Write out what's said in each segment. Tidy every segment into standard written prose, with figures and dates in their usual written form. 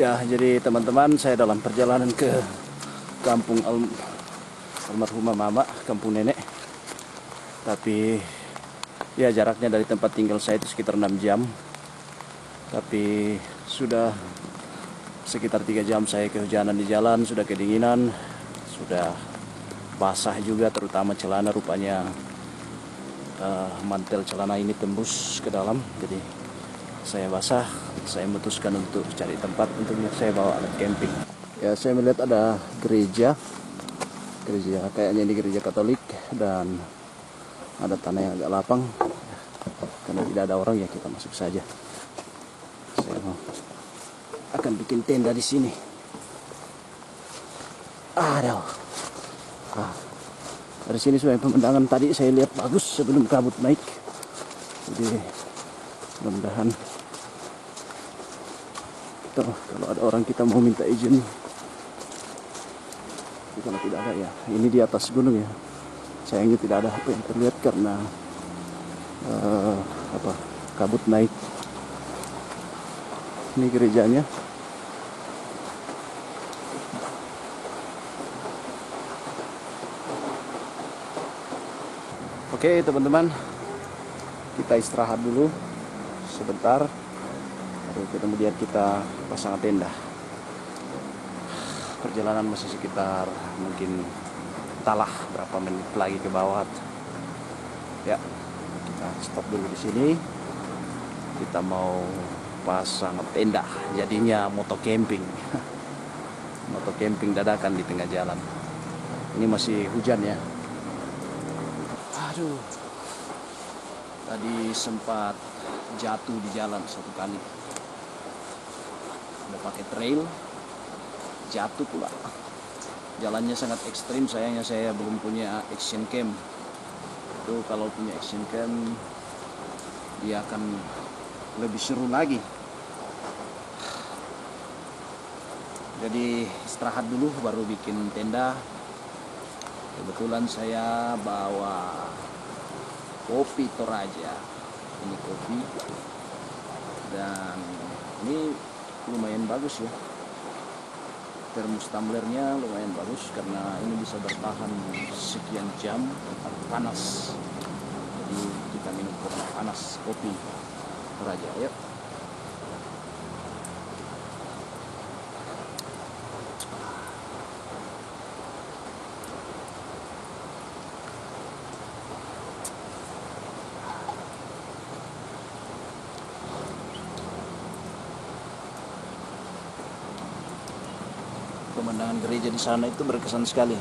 Ya, jadi teman-teman, saya dalam perjalanan ke kampung almarhumah mama, kampung nenek. Tapi ya jaraknya dari tempat tinggal saya itu sekitar 6 jam. Tapi sudah sekitar 3 jam saya kehujanan di jalan, sudah kedinginan, sudah basah juga, terutama celana rupanya mantel celana ini tembus ke dalam. Jadi saya basah, saya memutuskan untuk cari tempat untuk saya bawa alat camping. Ya, saya melihat ada gereja kayaknya ini gereja Katolik, dan ada tanah yang agak lapang. Karena tidak ada orang, ya kita masuk saja. Saya akan bikin tenda di sini. Dari sini sebenarnya pemandangan tadi saya lihat bagus sebelum kabut naik. Jadi mudah-mudahan kalau ada orang kita mau minta izin. Tapi kalau tidak ada, ya ini di atas gunung ya. Sayangnya tidak ada apa yang terlihat karena kabut naik. Ini gerejanya. Oke teman-teman, kita istirahat dulu sebentar, lalu kemudian kita pasang tenda. Perjalanan masih sekitar mungkin talah berapa menit lagi ke bawah. Ya, kita stop dulu di sini. Kita mau pasang tenda, jadinya moto camping. Moto camping dadakan di tengah jalan. Ini masih hujan ya. Aduh, tadi sempat jatuh di jalan satu kali. Udah pakai trail, jatuh pula. Jalannya sangat ekstrim, sayangnya saya belum punya action cam. Itu kalau punya action cam, dia akan lebih seru lagi. Jadi istirahat dulu baru bikin tenda. Kebetulan saya bawa kopi Toraja. Ini kopi, dan ini lumayan bagus ya. Termos tumblernya lumayan bagus karena ini bisa bertahan sekian jam tanpa panas. Jadi kita minum kopi panas, kopi Toraja. Yuk. Pemandangan gereja di sana itu berkesan sekali.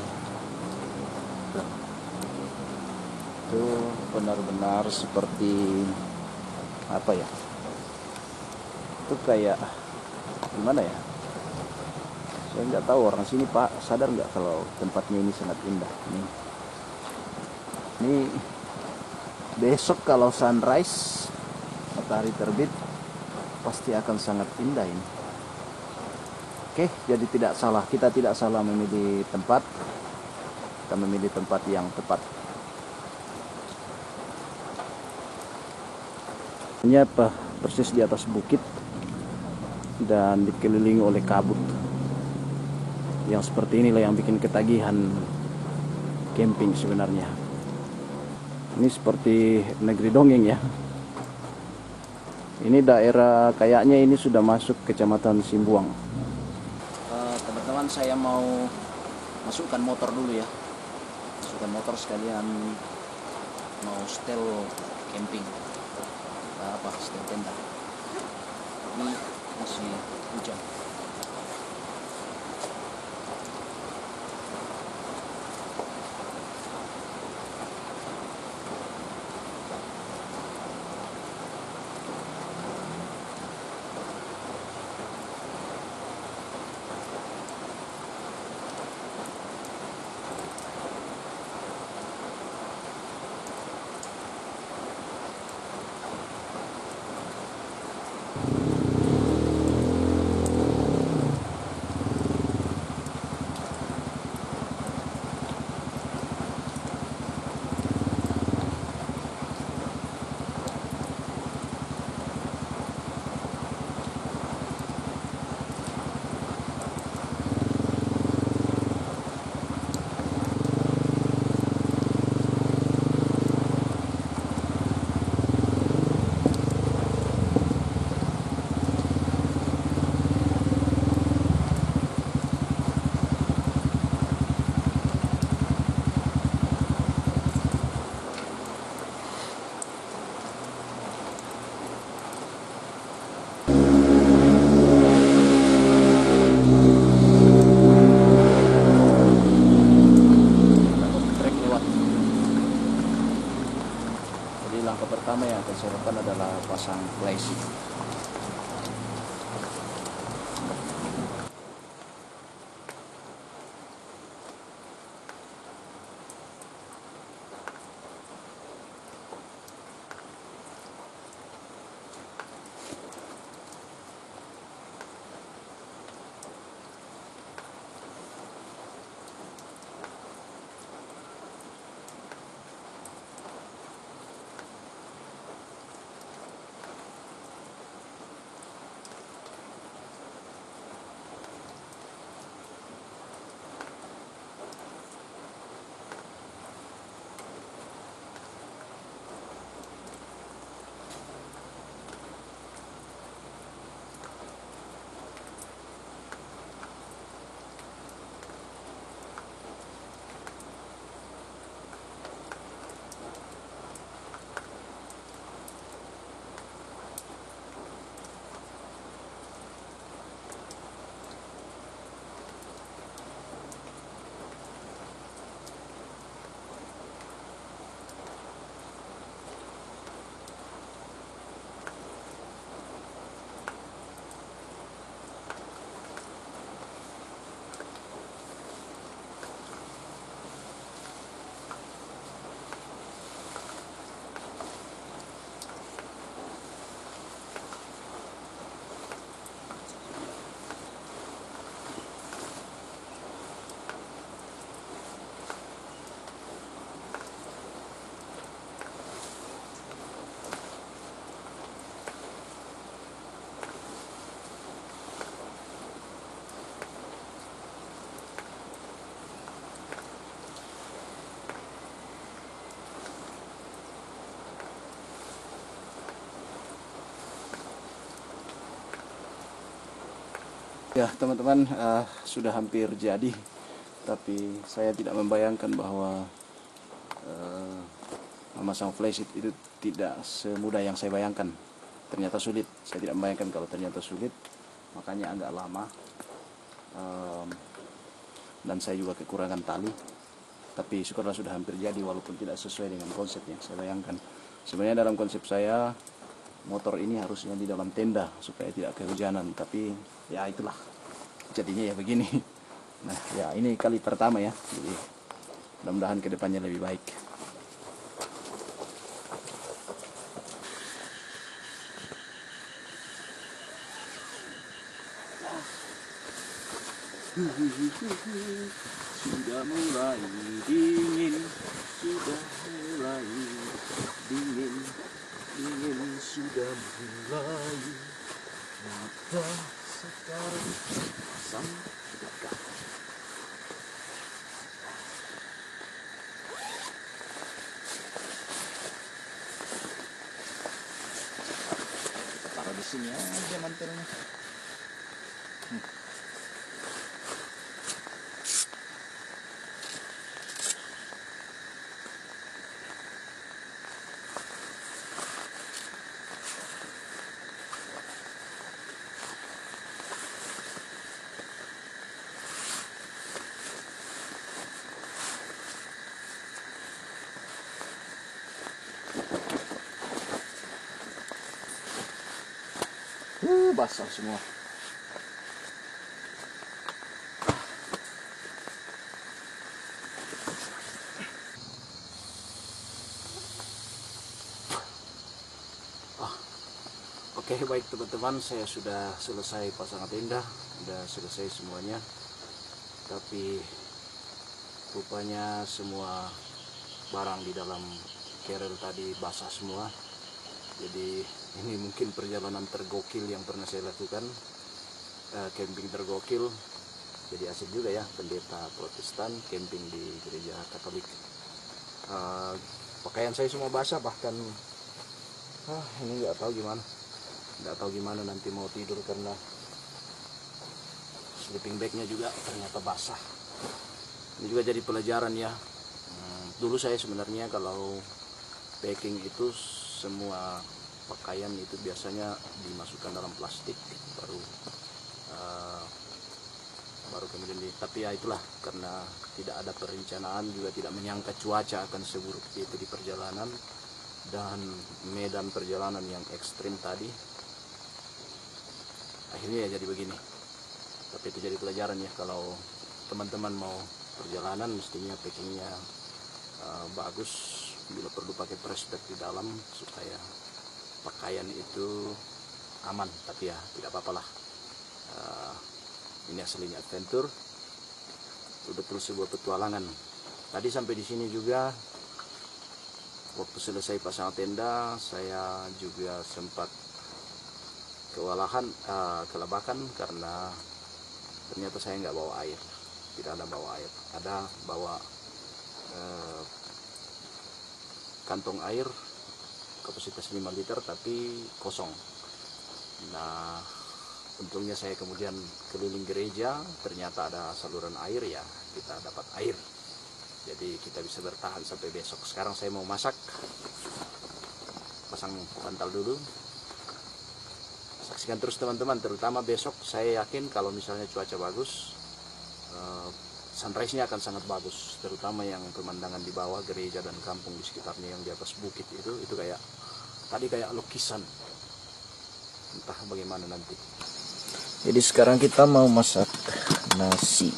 Itu benar-benar seperti apa ya? Itu kayak gimana ya? Saya nggak tahu orang sini Pak sadar nggak kalau tempatnya ini sangat indah. Ini besok kalau sunrise, matahari terbit, pasti akan sangat indah ini. Oke, jadi kita tidak salah memilih tempat. Kita memilih tempat yang tepat. Ini persis di atas bukit dan dikelilingi oleh kabut. Yang seperti inilah yang bikin ketagihan camping sebenarnya. Ini seperti negeri dongeng ya. Ini daerah kayaknya ini sudah masuk kecamatan Simbuang. Teman-teman, saya mau masukkan motor dulu ya. Masukkan motor sekalian mau setel camping. Setel tenda. Ini masih hujan. memasang flysheet. Ya teman-teman, sudah hampir jadi, tapi saya tidak membayangkan bahwa memasang flysheet itu tidak semudah yang saya bayangkan. Ternyata sulit. Saya tidak membayangkan kalau ternyata sulit, makanya agak lama. Dan saya juga kekurangan tali, tapi syukurlah sudah hampir jadi walaupun tidak sesuai dengan konsep yang saya bayangkan. Sebenarnya dalam konsep saya, motor ini harusnya di dalam tenda supaya tidak kehujanan, tapi ya itulah jadinya ya begini. Nah ya ini kali pertama ya, jadi mudah-mudahan kedepannya lebih baik. Sudah mulai dingin, sudah mulai dingin, dingin sudah mulai. Maka sekarang pasang dekat. Taruh di sini aja mantelnya. Basah semua. Oke, baik teman-teman, saya sudah selesai pasang tenda, sudah selesai semuanya. Tapi rupanya semua barang di dalam kerel tadi basah semua. Jadi ini mungkin perjalanan tergokil yang pernah saya lakukan, camping tergokil. Jadi asik juga ya, pendeta Protestan camping di gereja Katolik. Pakaian saya semua basah, bahkan ini nggak tahu gimana nanti mau tidur karena sleeping bagnya juga ternyata basah. Ini juga jadi pelajaran ya. Dulu saya sebenarnya kalau packing itu semua pakaian itu biasanya dimasukkan dalam plastik baru kemudian tapi ya itulah, karena tidak ada perencanaan, juga tidak menyangka cuaca akan seburuk itu di perjalanan, dan medan perjalanan yang ekstrim tadi, akhirnya ya jadi begini. Tapi itu jadi pelajaran ya, kalau teman-teman mau perjalanan mestinya packingnya bagus, bila perlu pakai press bag di dalam supaya pakaian itu aman. Tapi ya tidak apa-apalah, ini aslinya adventure, betul-betul sebuah petualangan. Tadi sampai di sini juga, waktu selesai pasang tenda, saya juga sempat kelabakan karena ternyata saya nggak bawa air. Tidak ada bawa air, ada bawa kantong air kapasitas 5 liter tapi kosong. Nah, untungnya saya kemudian keliling gereja, ternyata ada saluran air, ya kita dapat air. Jadi kita bisa bertahan sampai besok. Sekarang saya mau masak, pasang bantal dulu. Saksikan terus teman-teman, terutama besok. Saya yakin kalau misalnya cuaca bagus, sunrise-nya akan sangat bagus, terutama yang pemandangan di bawah gereja dan kampung di sekitarnya yang di atas bukit itu kayak tadi kayak lukisan. Entah bagaimana nanti. Jadi sekarang kita mau masak nasi.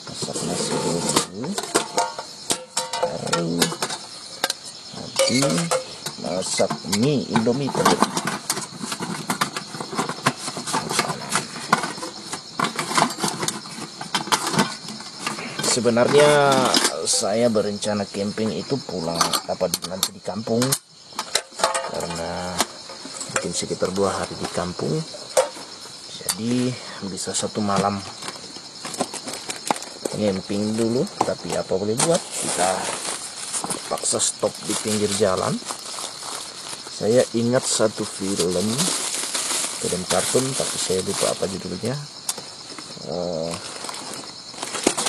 Masak nasi dulu. Lalu nanti masak mie Indomie tadi. Sebenarnya saya berencana camping itu pulang nanti di kampung, karena mungkin sekitar 2 hari di kampung, jadi bisa 1 malam camping dulu. Tapi apa boleh buat, kita paksa stop di pinggir jalan. Saya ingat satu film kartun, tapi saya lupa apa judulnya.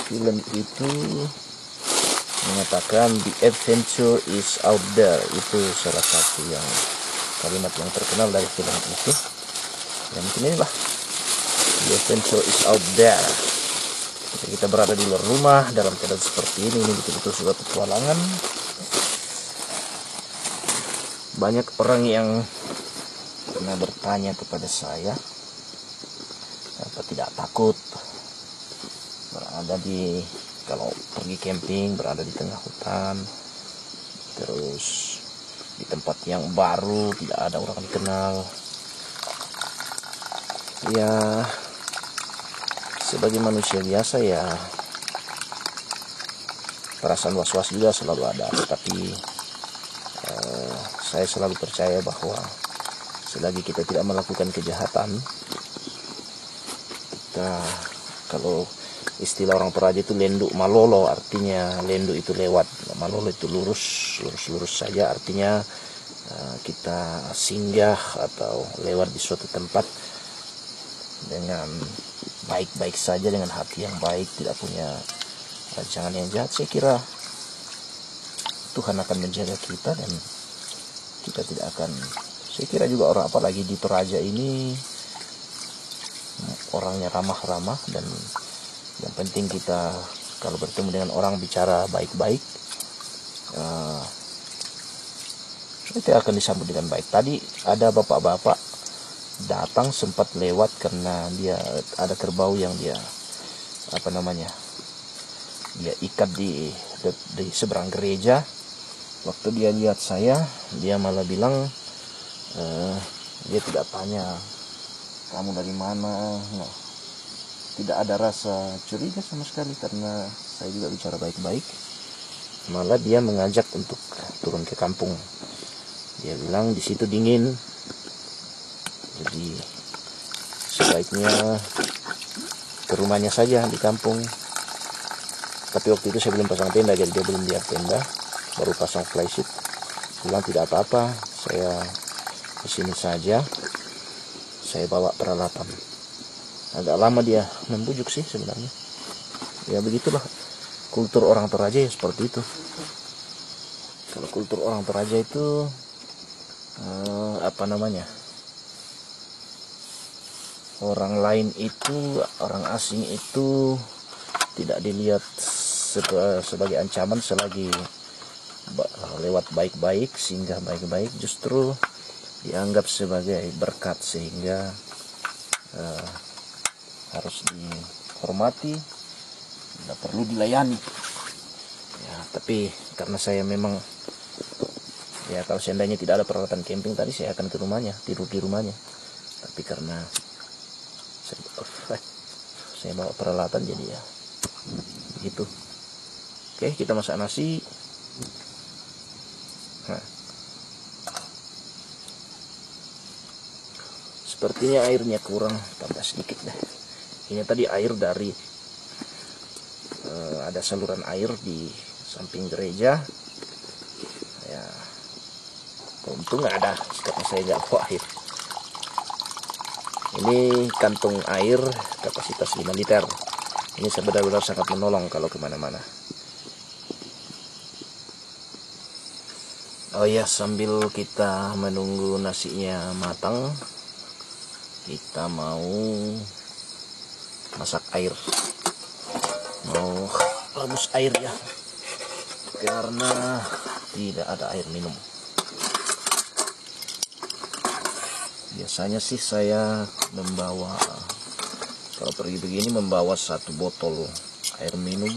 Film itu mengatakan the adventure is out there. Itu salah satu kalimat yang terkenal dari film itu. Ya mungkin inilah, the adventure is out there. Ketika kita berada di luar rumah dalam keadaan seperti ini betul-betul sebuah petualangan. Banyak orang yang pernah bertanya kepada saya, apa tidak takut kalau pergi camping, berada di tengah hutan, terus di tempat yang baru, tidak ada orang dikenal. Ya, sebagai manusia biasa ya, perasaan was-was juga selalu ada. Tetapi saya selalu percaya bahwa selagi kita tidak melakukan kejahatan, kalau istilah orang Toraja itu lendu malolo, artinya lendu itu lewat, malolo itu lurus saja, artinya kita singgah atau lewat di suatu tempat dengan baik-baik saja, dengan hati yang baik, tidak punya rancangan yang jahat. Saya kira Tuhan akan menjaga kita dan kita tidak akan, saya kira juga orang, apalagi di Toraja ini orangnya ramah-ramah, dan yang penting kita kalau bertemu dengan orang bicara baik-baik, kita akan disambut dengan baik. Tadi ada bapak-bapak datang, sempat lewat karena dia ada kerbau yang dia dia ikat di seberang gereja. Waktu dia lihat saya, dia malah bilang, dia tidak tanya kamu dari mana. Nah, tidak ada rasa curiga sama sekali karena saya juga bicara baik-baik. Malah dia mengajak untuk turun ke kampung. Dia bilang di situ dingin, jadi sebaiknya ke rumahnya saja di kampung. Tapi waktu itu saya belum pasang tenda, jadi dia belum lihat tenda, baru pasang flysheet. Bilang tidak apa-apa, saya di sini saja, saya bawa peralatan. Agak lama dia membujuk sih sebenarnya. Ya begitulah kultur orang Toraja ya, seperti itu. Kalau kultur orang Toraja itu orang lain itu, orang asing itu tidak dilihat sebagai ancaman selagi lewat baik-baik, singgah baik-baik justru dianggap sebagai berkat, sehingga harus dihormati, tidak perlu dilayani. Ya, tapi karena saya memang, ya kalau seandainya tidak ada peralatan camping tadi saya akan ke rumahnya, tidur di rumahnya. Tapi karena saya bawa peralatan jadi ya gitu. Oke, kita masak nasi. Nah, sepertinya airnya kurang, tambah sedikit deh. Ini tadi air dari ada saluran air di samping gereja. Ya, untung nggak ada, karena saya nggak bawa air. Ini kantong air kapasitas 5 liter. Ini benar-benar sangat menolong kalau kemana-mana. Oh ya, sambil kita menunggu nasinya matang, kita mau masak air. Mau rebus air ya, karena tidak ada air minum. Biasanya sih saya membawa, kalau pergi begini, membawa 1 botol air minum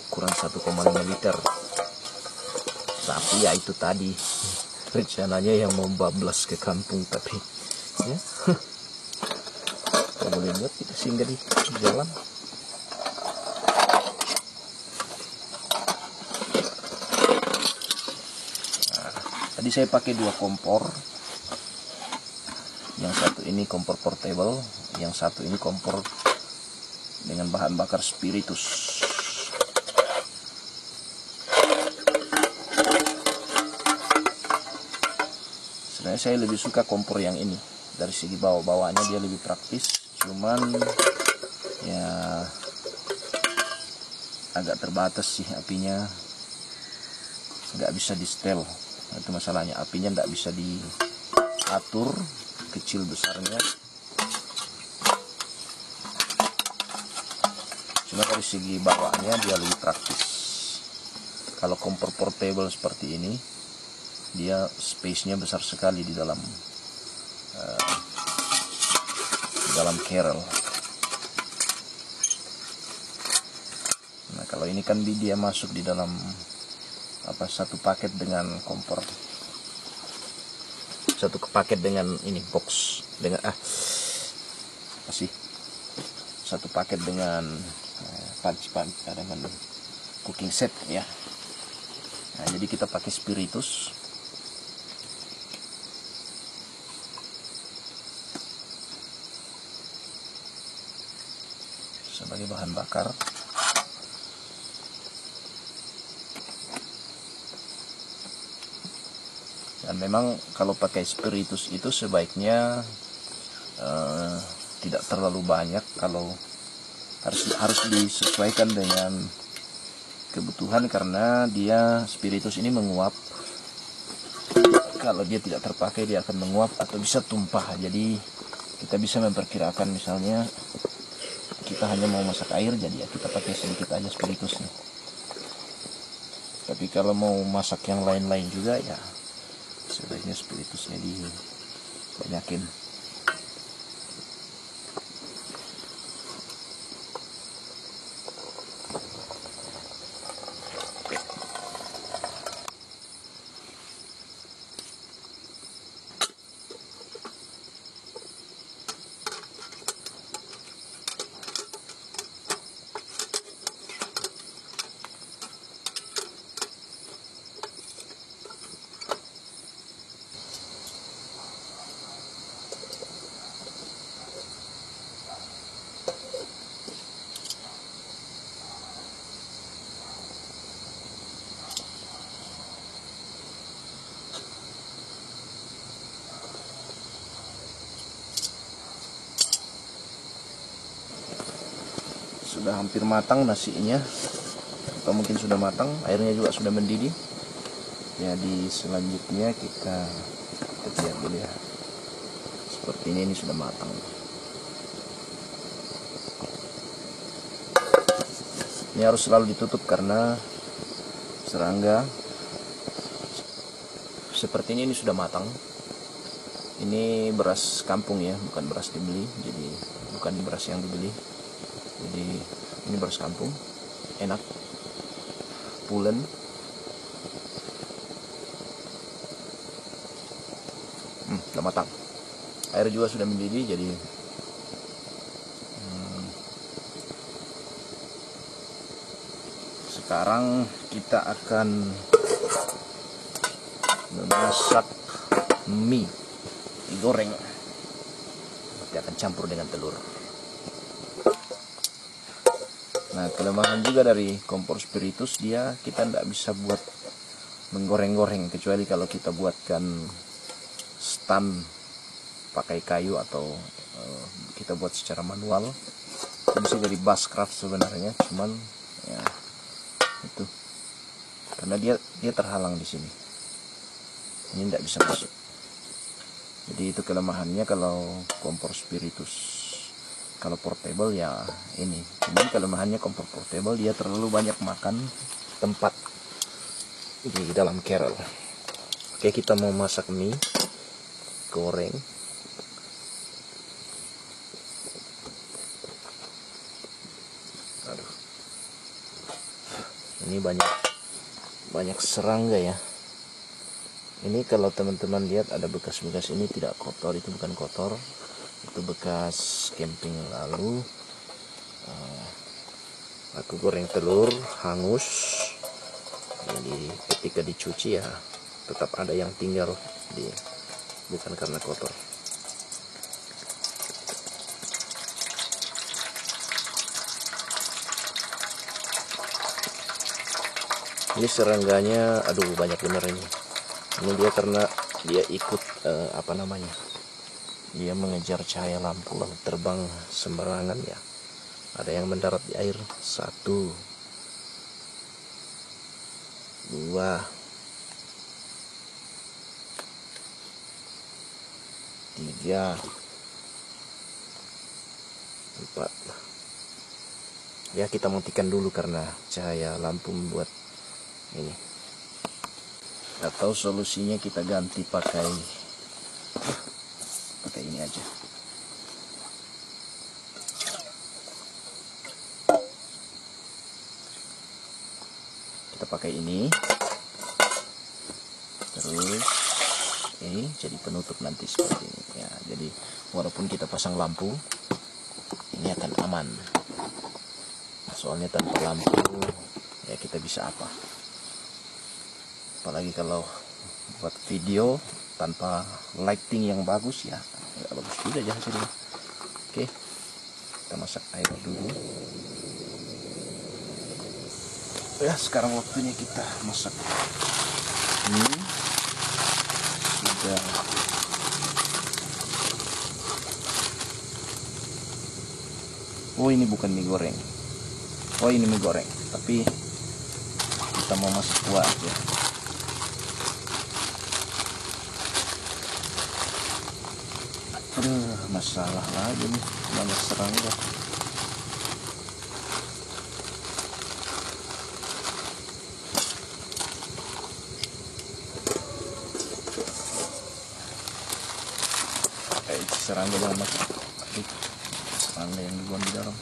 ukuran 1,5 liter. Tapi ya itu tadi, rencananya yang mau bablas ke kampung, tapi ya kalau boleh lihat kita singgah di jalan. Nah, tadi saya pakai 2 kompor. Yang satu ini kompor portable, yang satu ini kompor dengan bahan bakar spiritus. Sebenarnya saya lebih suka kompor yang ini, dari segi bawaannya dia lebih praktis, cuman ya agak terbatas sih apinya, nggak bisa di setel. Itu masalahnya, apinya nggak bisa diatur kecil besarnya. Cuma dari segi bawaannya dia lebih praktis. Kalau kompor portable seperti ini, dia space-nya besar sekali di dalam carrel. Nah, kalau ini kan dia masuk di dalam satu paket dengan kompor, satu paket dengan ini box dengan satu paket dengan panci dengan cooking set ya. Nah, jadi kita pakai spiritus. Sebagai bahan bakar. Dan memang kalau pakai spiritus itu sebaiknya tidak terlalu banyak, kalau harus disesuaikan dengan kebutuhan, karena dia spiritus ini menguap. Kalau dia tidak terpakai dia akan menguap atau bisa tumpah. Jadi kita bisa memperkirakan, misalnya kita hanya mau masak air, jadi ya kita pakai sedikit aja spiritusnya. Tapi kalau mau masak yang lain-lain juga ya sebaiknya spiritusnya dibanyakin. Sudah hampir matang nasinya, atau mungkin sudah matang, airnya juga sudah mendidih. Jadi selanjutnya kita lihat dulu ya. Seperti ini sudah matang. Ini harus selalu ditutup karena serangga. Sepertinya ini sudah matang. Ini beras kampung ya, bukan beras dibeli. Jadi bukan beras yang dibeli. Jadi ini beras kampung, enak, pulen. Sudah matang. Air juga sudah mendidih, jadi sekarang kita akan memasak mie digoreng. Kita akan campur dengan telur. Nah, kelemahan juga dari kompor spiritus, kita tidak bisa buat menggoreng-goreng, kecuali kalau kita buatkan stand pakai kayu atau kita buat secara manual. Itu bisa jadi bushcraft sebenarnya, cuman ya itu karena dia terhalang di sini, ini tidak bisa masuk. Jadi itu kelemahannya kalau kompor spiritus. Kalau portable ya ini, cuman kelemahannya kompor portable, dia terlalu banyak makan tempat di dalam carrel. Oke, kita mau masak mie goreng. Aduh, ini banyak serangga ya. Ini kalau teman-teman lihat ada bekas-bekas, ini tidak kotor, itu bukan kotor, itu bekas camping lalu. Aku goreng telur hangus, jadi ketika dicuci ya tetap ada yang tinggal bukan karena kotor. Ini serangganya, aduh banyak bener ini. Ini dia karena dia ikut dia mengejar cahaya lampu lalu terbang sembarangan ya. Ada yang mendarat di air. 1, 2, 3, 4. Ya, kita matikan dulu karena cahaya lampu membuat ini. Atau solusinya kita ganti pakai ini aja. Kita pakai ini, terus ini jadi penutup nanti seperti ini ya. Jadi walaupun kita pasang lampu, ini akan aman. Soalnya tanpa lampu ya kita bisa apa? Apalagi kalau buat video tanpa lighting yang bagus ya nggak bagus juga aja hasilnya. Oke, kita masak air dulu ya. Sekarang waktunya kita masak ini. Sudah ini bukan mie goreng, ini mie goreng, tapi kita mau masak kuah aja. Aduh, masalah lagi nih, banyak serangga. Serangga jangan masuk. Serangga yang dibuang di dalam.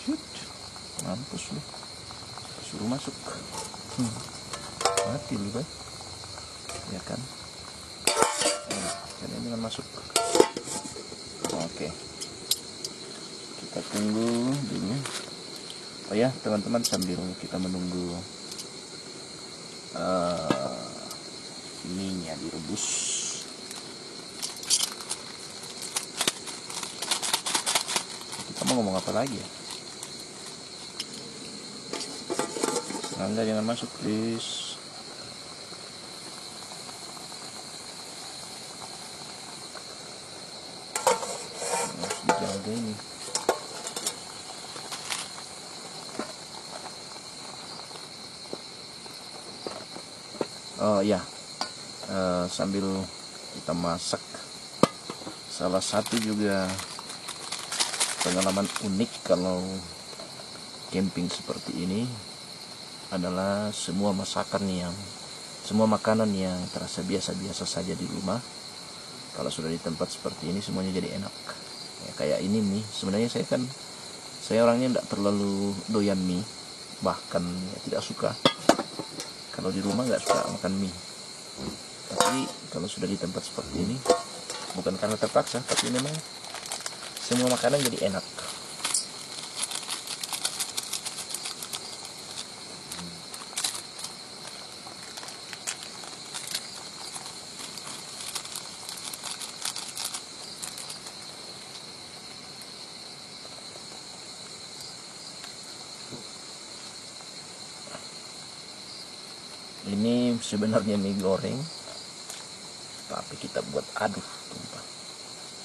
Shoot, mampus lu, suruh masuk. Mati lu kan, ya kan? Kalian jangan masuk. Oke, kita tunggu dulu. Oh ya teman-teman, sambil kita menunggu mie-nya direbus, kita mau ngomong apa lagi ya? Serangga jangan masuk please. Harus dijaga ini. Oh ya, sambil kita masak, salah satu juga pengalaman unik kalau camping seperti ini adalah semua makanan yang terasa biasa-biasa saja di rumah. Kalau sudah di tempat seperti ini semuanya jadi enak. Ya, kayak ini mie. Sebenarnya saya orangnya tidak terlalu doyan mie, bahkan ya, tidak suka. Kalau di rumah nggak suka makan mie. Tapi kalau sudah di tempat seperti ini, bukan karena terpaksa, tapi memang semua makanan jadi enak. Ini sebenarnya mie goreng, tapi kita buat tumpah.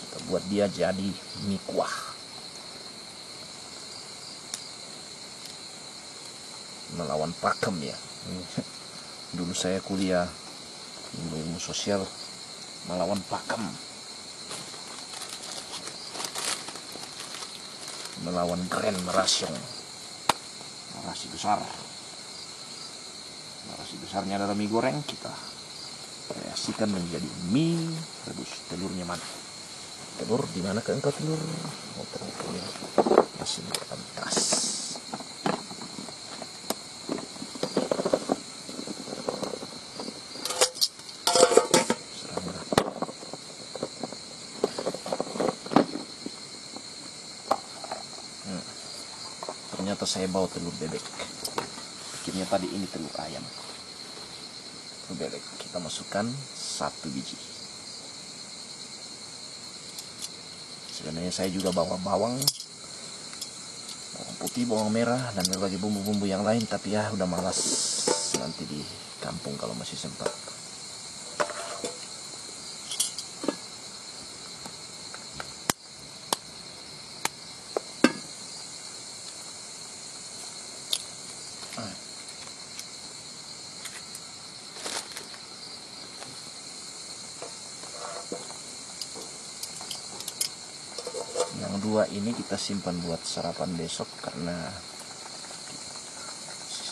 Kita buat dia jadi mie kuah. Melawan pakem ya. Dulu saya kuliah ilmu sosial, melawan pakem, melawan grand narasi besar. Narasi besarnya adalah mie goreng, kita kreasikan menjadi mie rebus. Telurnya mana? Telur di mana engkau telur? Oh, telur masih di dalam tas. Ternyata saya bawa telur bebek. Pikirnya tadi ini telur ayam. Telur bebek kita masukkan 1 biji. Sebenarnya saya juga bawa bawang putih, bawang merah, dan berbagai bumbu-bumbu yang lain, tapi ya udah malas nanti di kampung kalau masih sempat. Yang 2 ini kita simpan buat sarapan besok karena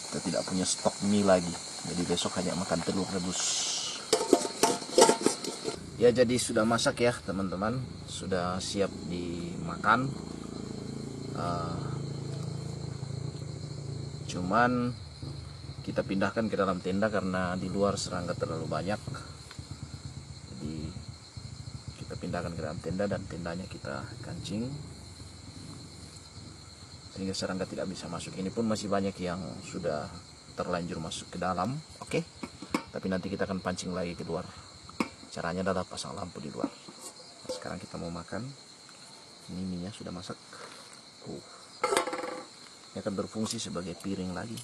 kita tidak punya stok mie lagi. Jadi besok hanya makan telur rebus. Ya, jadi sudah masak ya teman-teman. Sudah siap dimakan. Cuman kita pindahkan ke dalam tenda karena di luar serangga terlalu banyak. Jadi kita pindahkan ke dalam tenda dan tendanya kita kancing sehingga serangga tidak bisa masuk. Ini pun masih banyak yang sudah terlanjur masuk ke dalam. Oke. Tapi nanti kita akan pancing lagi keluar. Caranya adalah pasang lampu di luar. Nah, sekarang kita mau makan. Ini mie-nya sudah masak. Ini akan berfungsi sebagai piring lagi.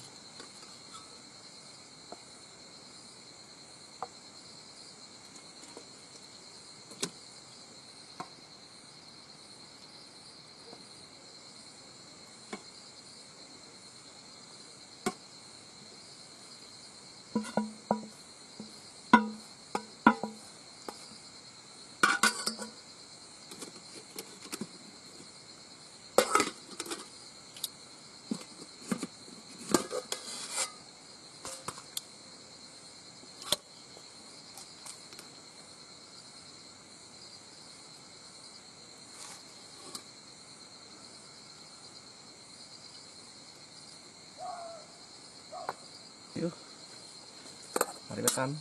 Yuk, mari makan.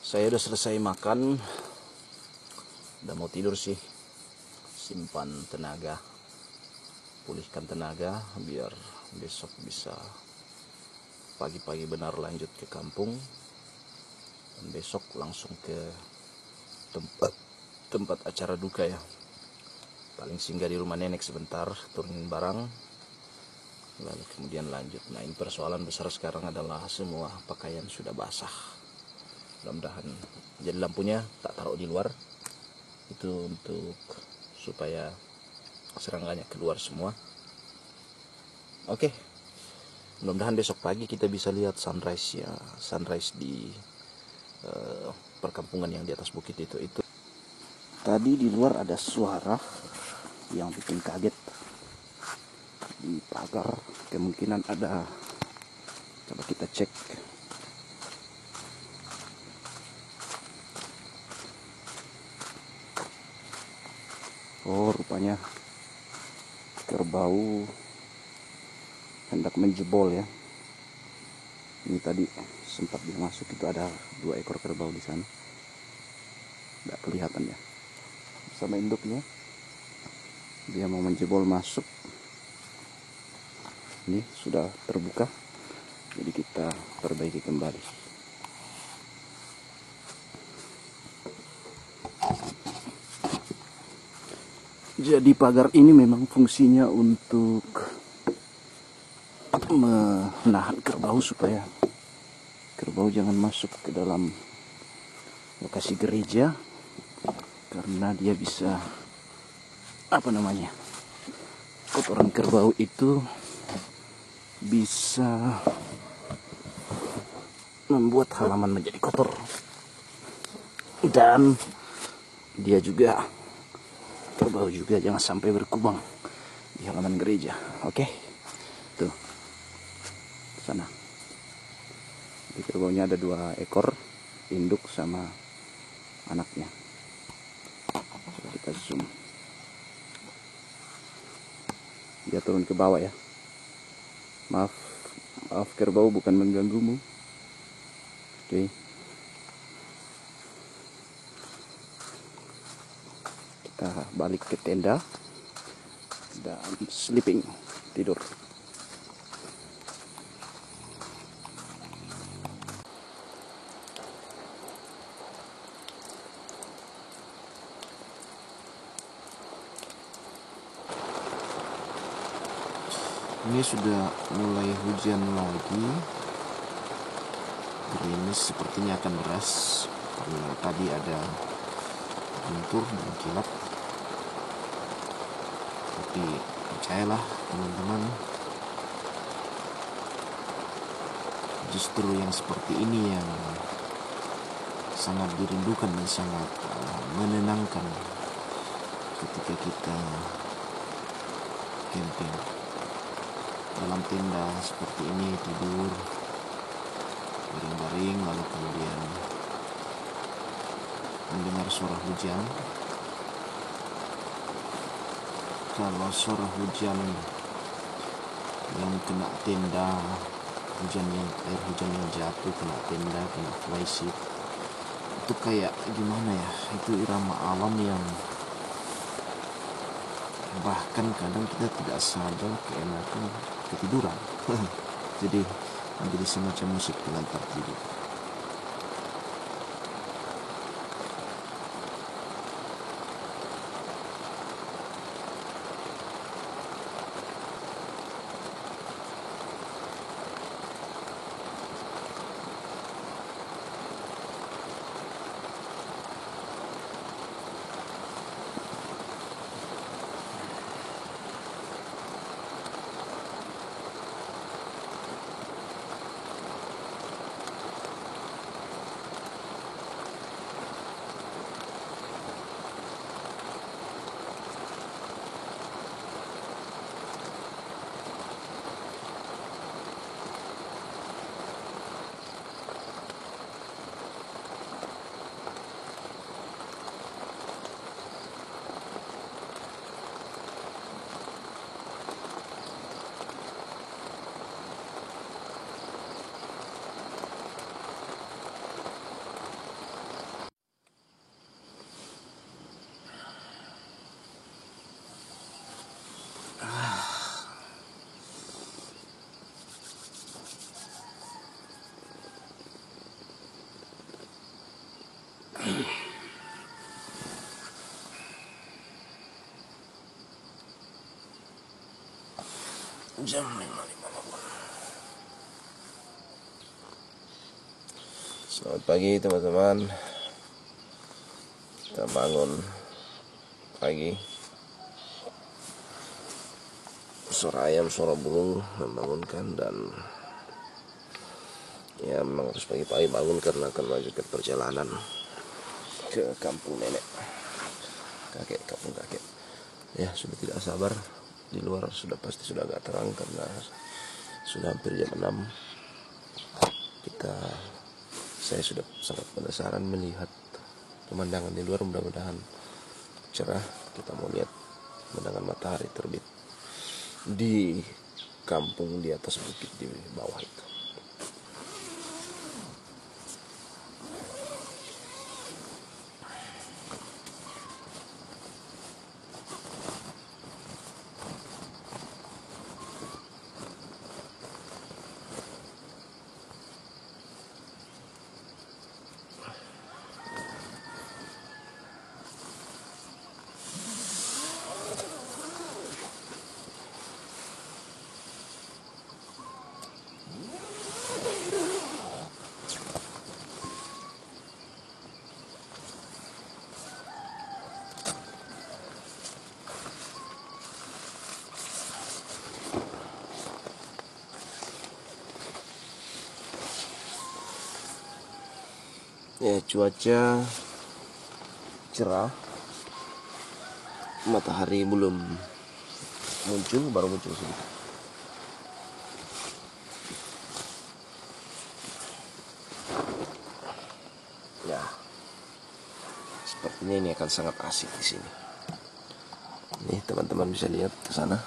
Saya udah selesai makan, udah mau tidur sih. Simpan tenaga, pulihkan tenaga biar besok bisa pagi-pagi benar lanjut ke kampung. Dan besok langsung ke tempat acara duka ya. Paling singgah di rumah nenek sebentar, turunin barang, lalu kemudian lanjut. Nah, ini persoalan besar sekarang adalah semua pakaian sudah basah. Mudah-mudahan. Jadi lampunya tak taruh di luar, itu untuk supaya serangannya keluar semua. Oke, mudah-mudahan besok pagi kita bisa lihat sunrise ya, sunrise di perkampungan yang di atas bukit itu. Tadi di luar ada suara yang bikin kaget di pagar, kemungkinan ada. Coba kita cek. Oh, rupanya kerbau hendak menjebol ya. Ini tadi sempat dia masuk, itu ada 2 ekor kerbau di sana. Tidak kelihatan ya. Sama induknya. Dia mau menjebol masuk. Ini sudah terbuka. Jadi kita perbaiki kembali. Jadi pagar ini memang fungsinya untuk menahan kerbau supaya kerbau jangan masuk ke dalam lokasi gereja, karena dia bisa kotoran kerbau itu bisa membuat halaman menjadi kotor, dan dia juga, kerbau juga jangan sampai berkubang di halaman gereja. Oke, tuh sana. Di kerbaunya ada 2 ekor, induk sama anaknya. Coba kita zoom. Dia turun ke bawah ya. Maaf kerbau, bukan mengganggumu. Oke. Kita balik ke tenda dan sleeping, tidur. Ini sudah mulai hujan lagi. Gerimis sepertinya akan deras karena tadi ada guntur dan kilat. Tapi percayalah teman-teman, justru yang seperti ini yang sangat dirindukan dan sangat menenangkan ketika kita camping. Dalam tenda seperti ini, tidur baring-baring, lalu kemudian mendengar suara hujan. Kalau suara hujan yang kena tenda, air hujan yang jatuh kena tenda, kena flysheet, itu kayak gimana ya, itu irama alam yang bahkan kadang kita tidak sadar keenakan ketiduran. Jadi menjadi semacam musik pengantar tidur. jam 5.50. Selamat pagi teman-teman. Kita bangun pagi. Suara ayam, suara burung membangunkan, dan ya memang harus pagi-pagi bangun karena akan melanjutkan perjalanan ke kampung nenek, kampung kakek. Ya, sudah tidak sabar. Di luar pasti sudah agak terang karena sudah hampir jam 6. Saya sudah sangat penasaran melihat pemandangan di luar. Mudah-mudahan cerah. Kita mau lihat pemandangan matahari terbit di kampung di atas bukit di bawah itu. Ya, cuaca cerah, matahari belum muncul, baru muncul sedikit. Ya, sepertinya ini akan sangat asik di sini. Nih teman-teman bisa lihat ke sana,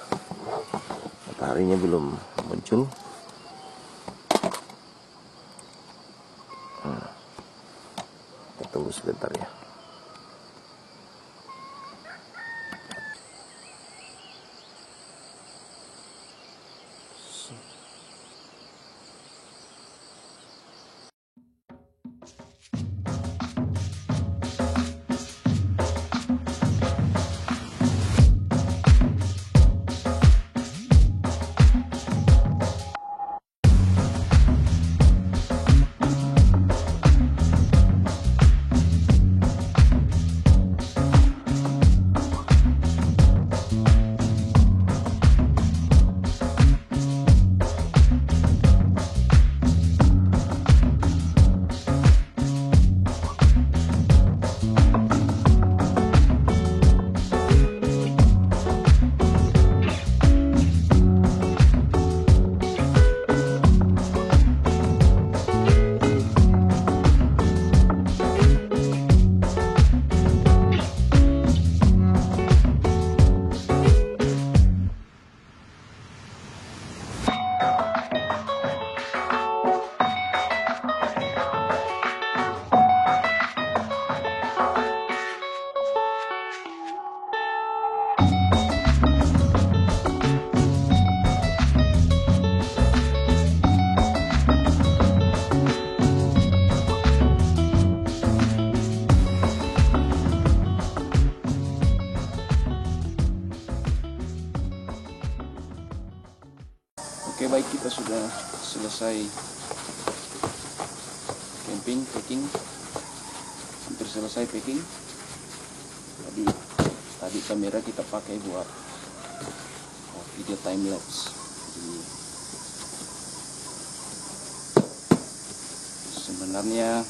mataharinya belum muncul. Kita tunggu sebentar ya. Oke, baik, kita sudah selesai camping, packing, hampir selesai packing. Tadi kamera kita pakai buat video time lapse. Jadi, sebenarnya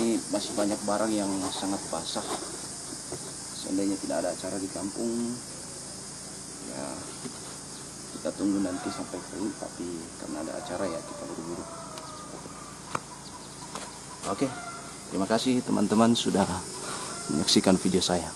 ini masih banyak barang yang sangat basah. Seandainya tidak ada acara di kampung, ya kita tunggu nanti sampai kering, tapi karena ada acara ya kita buru-buru. Oke, terima kasih teman-teman sudah menyaksikan video saya.